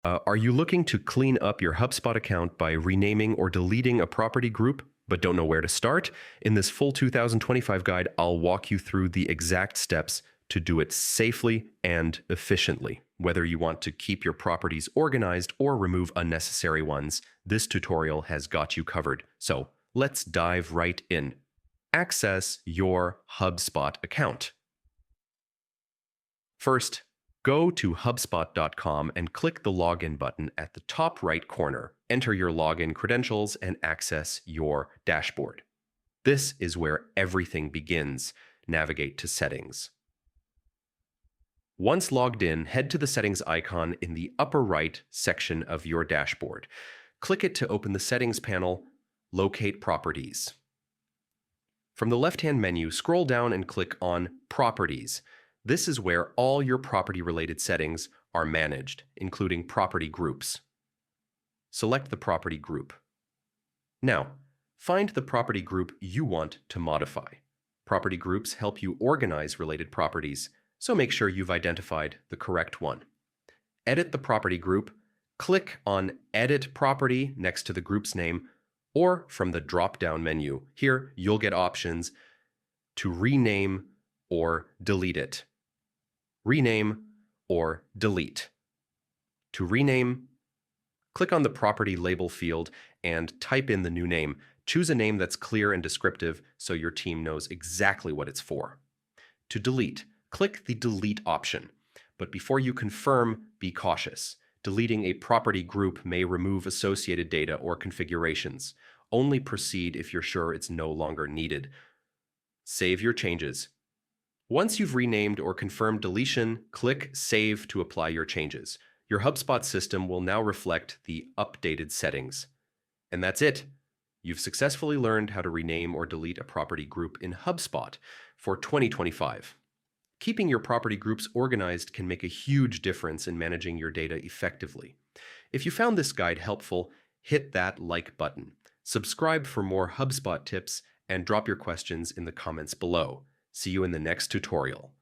Are you looking to clean up your HubSpot account by renaming or deleting a property group, but don't know where to start? In this full 2025 guide, I'll walk you through the exact steps to do it safely and efficiently. Whether you want to keep your properties organized or remove unnecessary ones, this tutorial has got you covered. So let's dive right in. Access your HubSpot account. First, go to hubspot.com and click the login button at the top right corner. Enter your login credentials and access your dashboard. This is where everything begins. Navigate to Settings. Once logged in, head to the Settings icon in the upper right section of your dashboard. Click it to open the Settings panel. Locate Properties. From the left-hand menu, scroll down and click on Properties. This is where all your property-related settings are managed, including property groups. Select the property group. Now, find the property group you want to modify. Property groups help you organize related properties, so make sure you've identified the correct one. Edit the property group, click on Edit Property next to the group's name, or from the drop-down menu. Here, you'll get options to rename or delete it. Rename or delete. To rename, click on the property label field and type in the new name. Choose a name that's clear and descriptive so your team knows exactly what it's for. To delete, click the delete option. But before you confirm, be cautious. Deleting a property group may remove associated data or configurations. Only proceed if you're sure it's no longer needed. Save your changes. Once you've renamed or confirmed deletion, click Save to apply your changes. Your HubSpot system will now reflect the updated settings. And that's it. You've successfully learned how to rename or delete a property group in HubSpot for 2025. Keeping your property groups organized can make a huge difference in managing your data effectively. If you found this guide helpful, hit that like button. Subscribe for more HubSpot tips and drop your questions in the comments below. See you in the next tutorial.